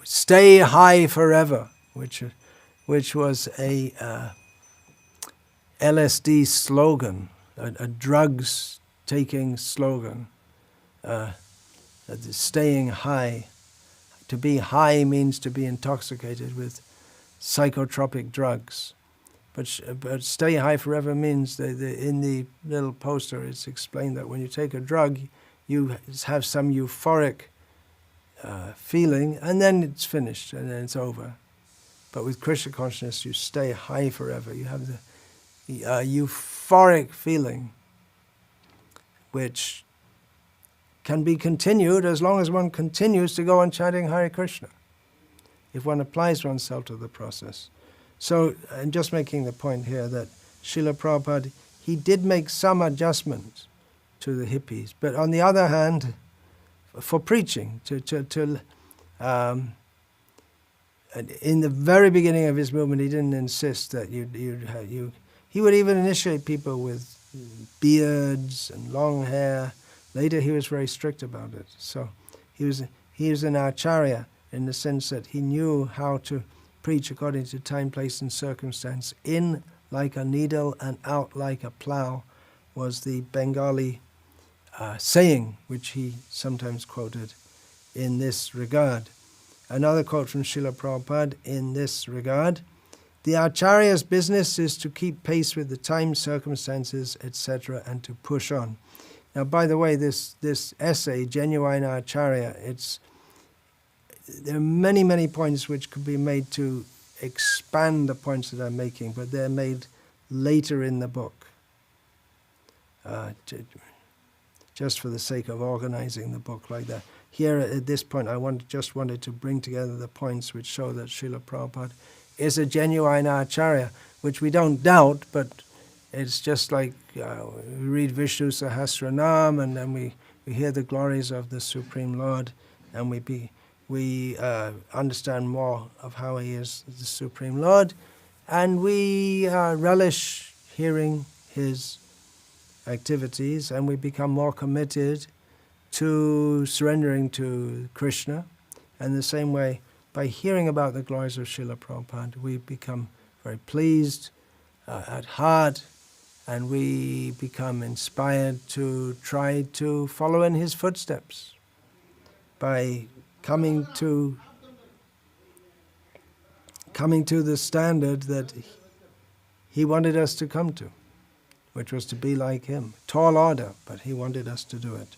Speaker 1: Stay high forever, which was a LSD slogan, a drugs taking slogan. Staying high. To be high means to be intoxicated with psychotropic drugs. But stay high forever means in the little poster it's explained that when you take a drug, you have some euphoric feeling, and then it's finished, and then it's over. But with Krishna consciousness, you stay high forever. You have the euphoric feeling, which can be continued as long as one continues to go on chanting Hare Krishna, if one applies oneself to the process. So, I'm just making the point here that Srila Prabhupada, he did make some adjustments to the hippies, but on the other hand, for preaching, in the very beginning of his movement, he didn't insist that he would even initiate people with beards and long hair. Later, he was very strict about it. So he was an acharya in the sense that he knew how to preach according to time, place, and circumstance. In like a needle and out like a plow was the Bengali saying, which he sometimes quoted in this regard. Another quote from Srila Prabhupada in this regard: the acharya's business is to keep pace with the time, circumstances, etc., and to push on. Now, by the way, this essay, Genuine Acharya, there are many, many points which could be made to expand the points that I'm making, but they're made later in the book, just for the sake of organizing the book like that. Here, at this point, I just wanted to bring together the points which show that Srila Prabhupada is a genuine Acharya, which we don't doubt, but it's just like we read Vishnu Sahasranam, and then we hear the glories of the Supreme Lord, and we understand more of how he is the Supreme Lord, and we relish hearing his activities, and we become more committed to surrendering to Krishna. And the same way, by hearing about the glories of Srila Prabhupada, we become very pleased at heart, and we become inspired to try to follow in his footsteps by coming to the standard that he wanted us to come to, which was to be like him. Tall order, but he wanted us to do it.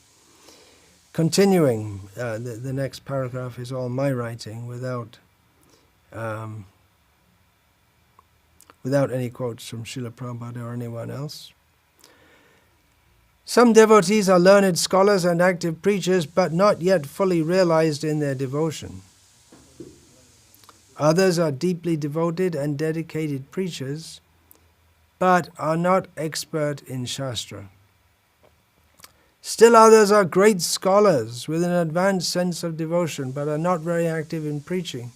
Speaker 1: Continuing, the next paragraph is all my writing without any quotes from Srila Prabhupada or anyone else. Some devotees are learned scholars and active preachers, but not yet fully realized in their devotion. Others are deeply devoted and dedicated preachers, but are not expert in Shastra. Still others are great scholars with an advanced sense of devotion, but are not very active in preaching.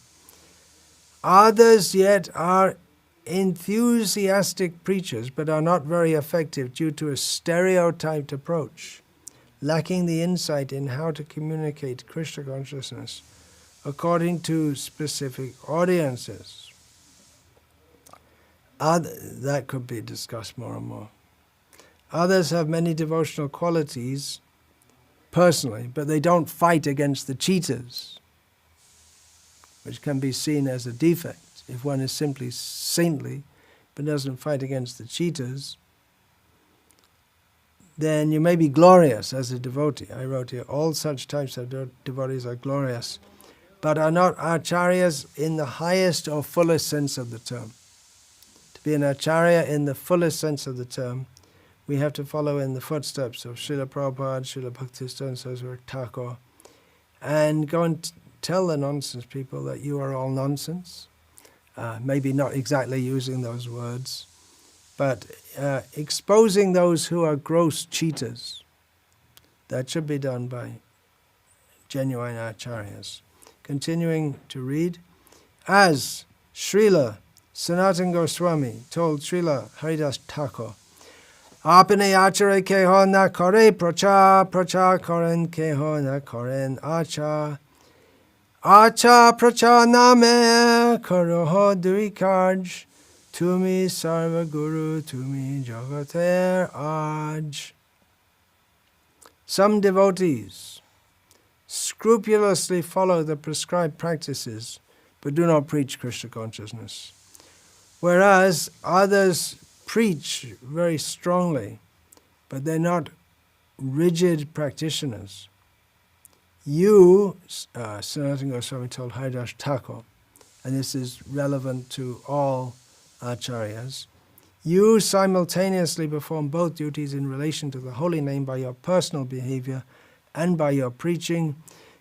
Speaker 1: Others yet are enthusiastic preachers, but are not very effective due to a stereotyped approach, lacking the insight in how to communicate Krishna consciousness according to specific audiences. That could be discussed more and more. Others have many devotional qualities personally, but they don't fight against the cheaters, which can be seen as a defect. If one is simply saintly but doesn't fight against the cheaters, then you may be glorious as a devotee. I wrote here, all such types of devotees are glorious, but are not acharyas in the highest or fullest sense of the term. To be an acharya in the fullest sense of the term, we have to follow in the footsteps of Srila Prabhupada, Srila Bhaktisiddhanta Saraswati Thakur, and go and tell the nonsense people that you are all nonsense. Maybe not exactly using those words, but exposing those who are gross cheaters. That should be done by genuine acharyas. Continuing to read, as Srila Sanatana Goswami told Srila Haridas Thakur, Apne achare keho na kore prachar, prachar koren keho na koren achar. Acha pracha name karoho dui karj, tumi sarva guru, tumi jagater aj. Some devotees scrupulously follow the prescribed practices but do not preach Krishna consciousness, whereas others preach very strongly, but they're not rigid practitioners. You, Sanatana Goswami told Haridas Thakur, and this is relevant to all acharyas, you simultaneously perform both duties in relation to the holy name by your personal behavior and by your preaching.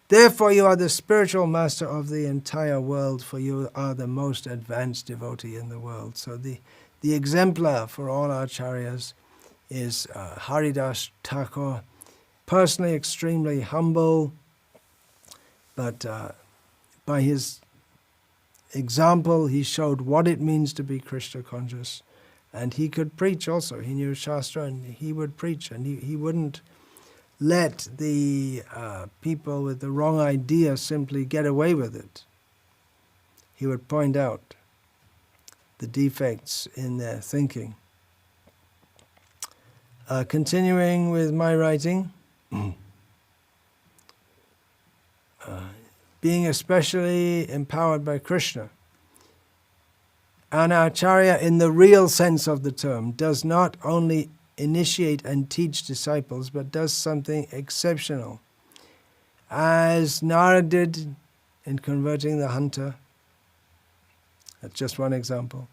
Speaker 1: Therefore you are the spiritual master of the entire world, for you are the most advanced devotee in the world. So the exemplar for all acharyas is Haridas Thakur, personally extremely humble, but by his example he showed what it means to be Krishna conscious, and he could preach also. He knew Shastra and he would preach, and he wouldn't let the people with the wrong idea simply get away with it. He would point out the defects in their thinking. Continuing with my writing, being especially empowered by Krishna, an acharya in the real sense of the term does not only initiate and teach disciples, but does something exceptional, as Narad did in converting the hunter. That's just one example.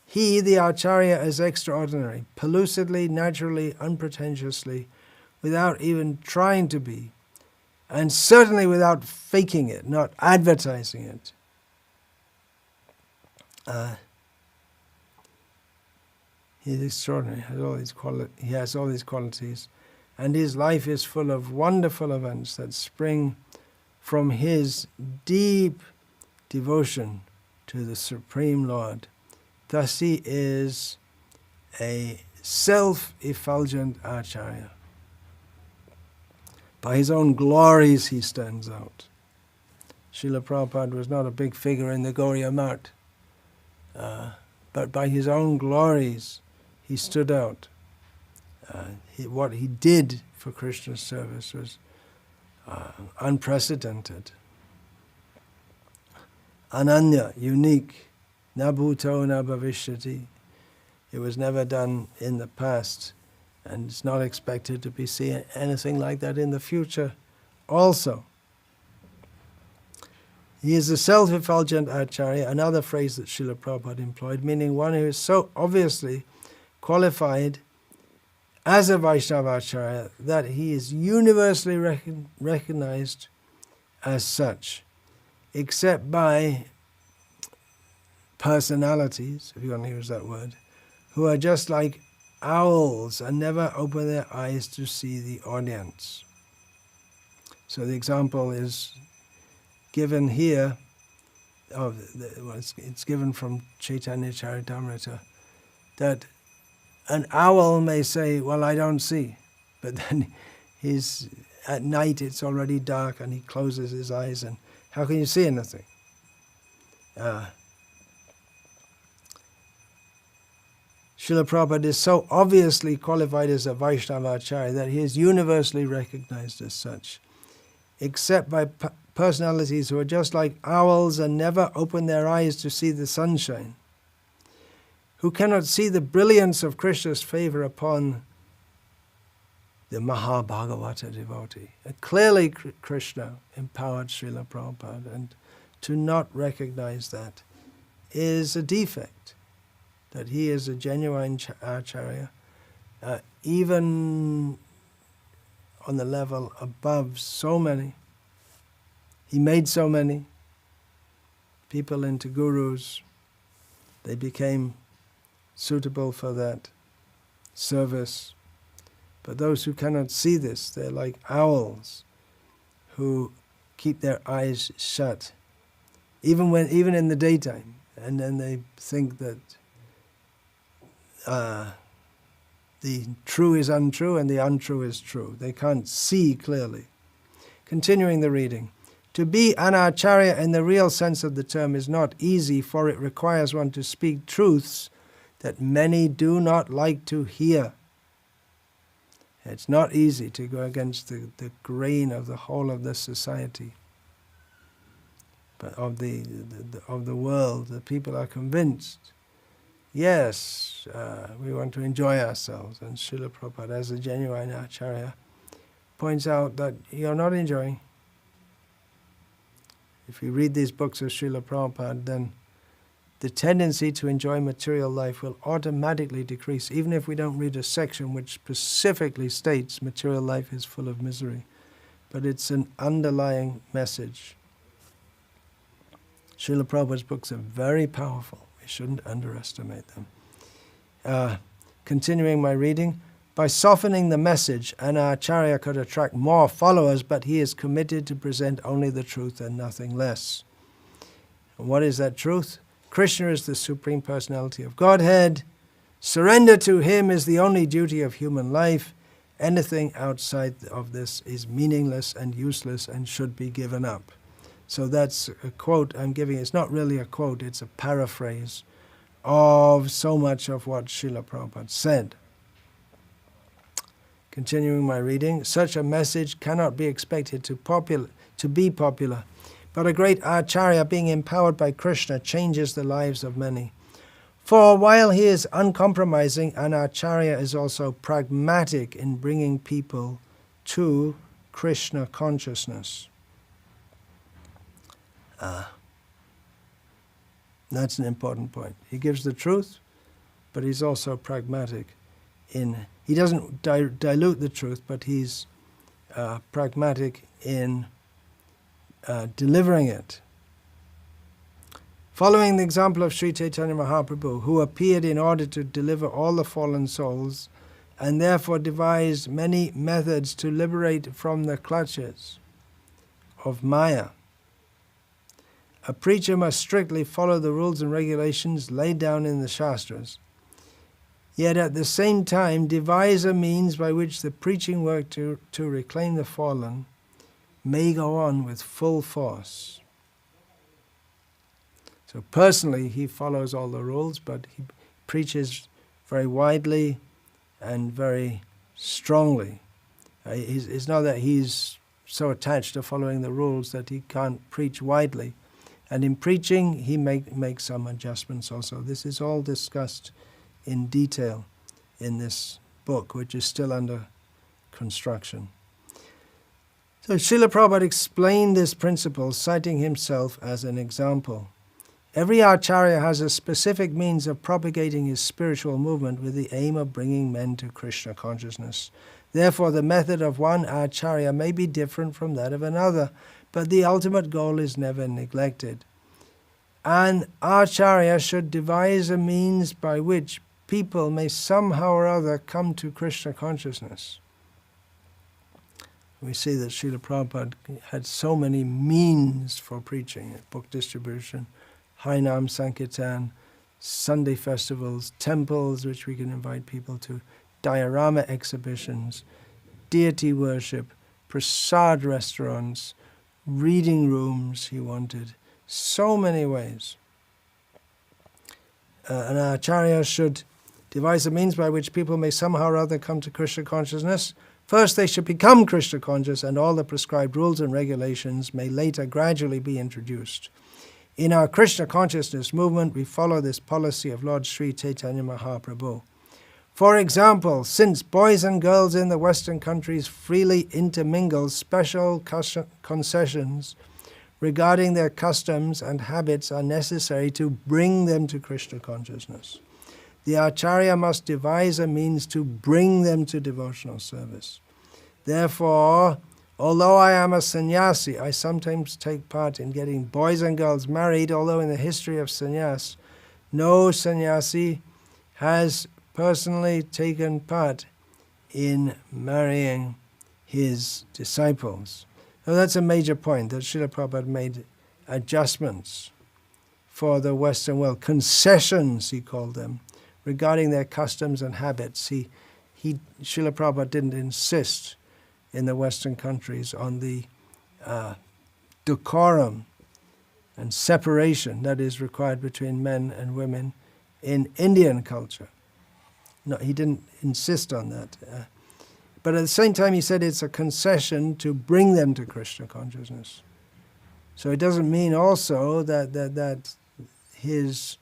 Speaker 1: He, the acharya, is extraordinary, pellucidly, naturally, unpretentiously, without even trying to be, and certainly without faking it, not advertising it. He is extraordinary. He has all these qualities, and his life is full of wonderful events that spring from his deep devotion to the Supreme Lord. Thus he is a self-effulgent acharya. By his own glories he stands out. Srila Prabhupada was not a big figure in the Gauriya Math, but by his own glories he stood out. What he did for Krishna's service was unprecedented. Ananya, unique, na bhuto na bhavishyati. It was never done in the past, and it's not expected to be seen anything like that in the future also. He is a self-effulgent acharya, another phrase that Srila Prabhupada employed, meaning one who is so obviously qualified as a Vaishnava acharya that he is universally recognized as such, except by personalities, if you want to use that word, who are just like owls and never open their eyes to see the audience. So the example is given here, it's given from Chaitanya Charitamrita, that an owl may say, well, I don't see, but then at night it's already dark and he closes his eyes, and how can you see anything? Srila Prabhupada is so obviously qualified as a Vaishnava Acharya that he is universally recognized as such, except by personalities who are just like owls and never open their eyes to see the sunshine, who cannot see the brilliance of Krishna's favor upon the Mahabhagavata devotee. Clearly Krishna empowered Srila Prabhupada, and to not recognize that is a defect, that he is a genuine acharya, even on the level above so many. He made so many people into gurus. They became suitable for that service. But those who cannot see this, they're like owls who keep their eyes shut, even in the daytime, and then they think that the true is untrue and the untrue is true. They can't see clearly. Continuing the reading. To be an acharya in the real sense of the term is not easy, for it requires one to speak truths that many do not like to hear. It's not easy to go against the grain of the whole of this society, but of the world. The people are convinced, yes, we want to enjoy ourselves. And Srila Prabhupada, as a genuine acharya, points out that you're not enjoying. If you read these books of Srila Prabhupada, then the tendency to enjoy material life will automatically decrease, even if we don't read a section which specifically states material life is full of misery. But it's an underlying message. Srila Prabhupada's books are very powerful. We shouldn't underestimate them. Continuing my reading, by softening the message, an acharya could attract more followers, but he is committed to present only the truth and nothing less. And what is that truth? Krishna is the Supreme Personality of Godhead. Surrender to Him is the only duty of human life. Anything outside of this is meaningless and useless and should be given up. So that's a quote I'm giving. It's not really a quote, it's a paraphrase of so much of what Srila Prabhupada said. Continuing my reading, such a message cannot be expected to be popular, but a great acharya being empowered by Krishna changes the lives of many. For while he is uncompromising, an acharya is also pragmatic in bringing people to Krishna consciousness. That's an important point. He gives the truth, but he's also pragmatic he doesn't dilute the truth, but he's pragmatic in delivering it. Following the example of Sri Chaitanya Mahaprabhu, who appeared in order to deliver all the fallen souls, and therefore devised many methods to liberate from the clutches of Maya, a preacher must strictly follow the rules and regulations laid down in the Shastras, yet at the same time devise a means by which the preaching work to reclaim the fallen may go on with full force. So personally, he follows all the rules, but he preaches very widely and very strongly. It's not that he's so attached to following the rules that he can't preach widely. And in preaching, he makes some adjustments also. This is all discussed in detail in this book, which is still under construction. So Srila Prabhupada explained this principle, citing himself as an example. Every acharya has a specific means of propagating his spiritual movement with the aim of bringing men to Krishna consciousness. Therefore, the method of one acharya may be different from that of another, but the ultimate goal is never neglected. An acharya should devise a means by which people may somehow or other come to Krishna consciousness. We see that Srila Prabhupada had so many means for preaching: book distribution, Harinam Sankirtan, Sunday festivals, temples which we can invite people to, diorama exhibitions, deity worship, prasad restaurants, reading rooms he wanted, so many ways. An acharya should devise a means by which people may somehow or other come to Krishna consciousness. First, they should become Krishna conscious, and all the prescribed rules and regulations may later gradually be introduced. In our Krishna consciousness movement, we follow this policy of Lord Sri Chaitanya Mahaprabhu. For example, since boys and girls in the Western countries freely intermingle, special concessions regarding their customs and habits are necessary to bring them to Krishna consciousness. The acharya must devise a means to bring them to devotional service. Therefore, although I am a sannyasi, I sometimes take part in getting boys and girls married, although in the history of sannyas, no sannyasi has personally taken part in marrying his disciples. So that's a major point, that Srila Prabhupada made adjustments for the Western world, concessions he called them, regarding their customs and habits. Srila Prabhupada didn't insist in the Western countries on the decorum and separation that is required between men and women in Indian culture. No, he didn't insist on that. But at the same time, he said it's a concession to bring them to Krishna consciousness. So it doesn't mean also that his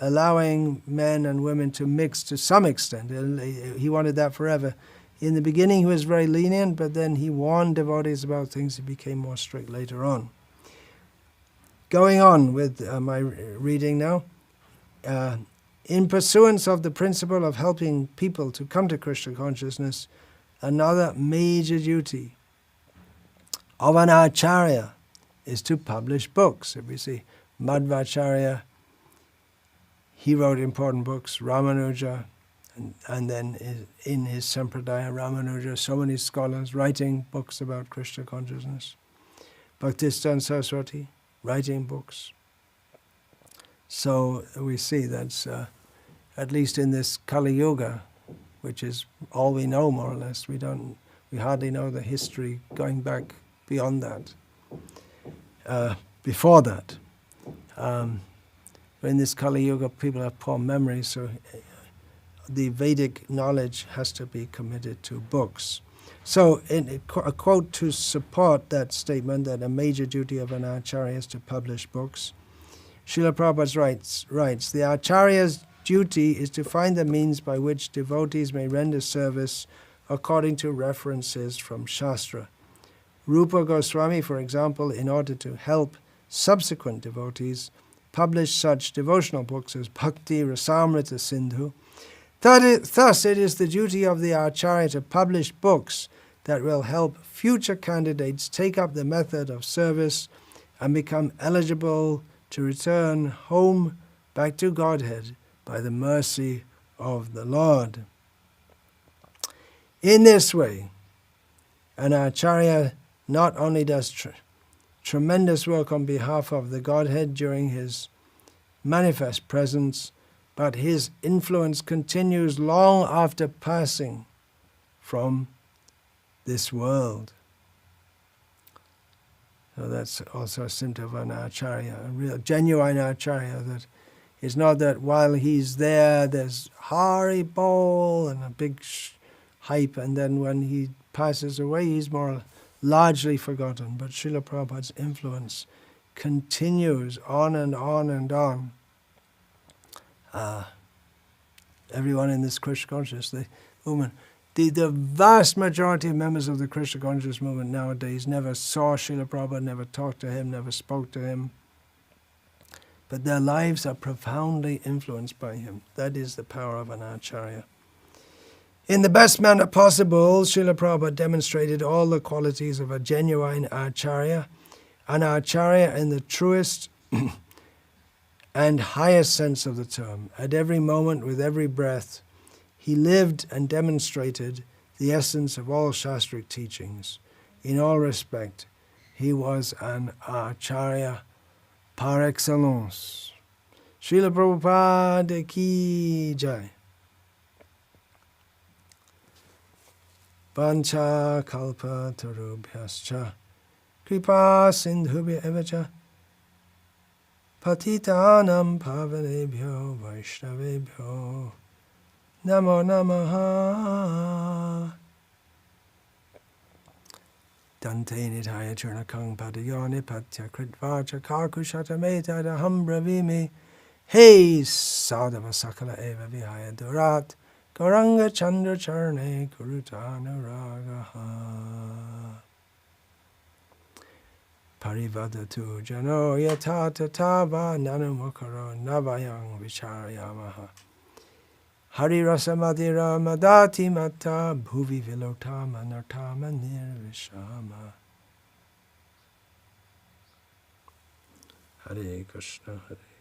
Speaker 1: allowing men and women to mix to some extent. He wanted that forever. In the beginning, he was very lenient, but then he warned devotees about things. He became more strict later on. Going on with my reading now. In pursuance of the principle of helping people to come to Krishna consciousness, another major duty of an acharya is to publish books. If we see Madhvacharya, he wrote important books, Ramanuja, and then in his Sampradaya, Ramanuja, so many scholars writing books about Krishna consciousness. Bhaktisiddhanta Saraswati, writing books. So we see that's, at least in this Kali Yuga, which is all we know more or less, we hardly know the history going back beyond that. Before that. In this Kali Yuga, people have poor memory, so the Vedic knowledge has to be committed to books. So a quote to support that statement that a major duty of an acharya is to publish books. Srila Prabhupada writes, the acharya's duty is to find the means by which devotees may render service according to references from Shastra. Rupa Goswami, for example, in order to help subsequent devotees, published such devotional books as Bhakti Rasamrita Sindhu. Thus, it is the duty of the acharya to publish books that will help future candidates take up the method of service and become eligible to return home back to Godhead by the mercy of the Lord. In this way, an acharya not only does tremendous work on behalf of the Godhead during his manifest presence, but his influence continues long after passing from this world. So that's also a symptom of an acharya, a real genuine acharya, that it's not that while he's there there's Hari Bol and a big hype, and then when he passes away he's more largely forgotten. But Srila Prabhupada's influence continues on and on and on. Everyone in this Krishna consciousness movement, the vast majority of members of the Krishna consciousness movement nowadays never saw Srila Prabhupada, never talked to him, never spoke to him. But their lives are profoundly influenced by him. That is the power of an acharya. In the best manner possible, Srila Prabhupada demonstrated all the qualities of a genuine acharya, an acharya in the truest and highest sense of the term. At every moment, with every breath, he lived and demonstrated the essence of all Shastric teachings. In all respect, he was an acharya par excellence. Srila Prabhupada ki jai. Vancha kalpa tarubhyascha kripa sindhubhya evacha patitanam pavanebhyo vaishnavebhyo namo namaha. Dante nidhaya churnakang padayoni patya kritvacha karkushatameta daham bravimi hey sadhava sakala eva vihaya durat Gauranga Chandra Charne Kurutana Ragaha Parivadatu Jano Yatata Tava Nanumukaro Navayang Vicharyamaha Hari Rasamadira Madati Mata Bhuvi Vilotama Nartama Nirvishama. Hare Krishna Hare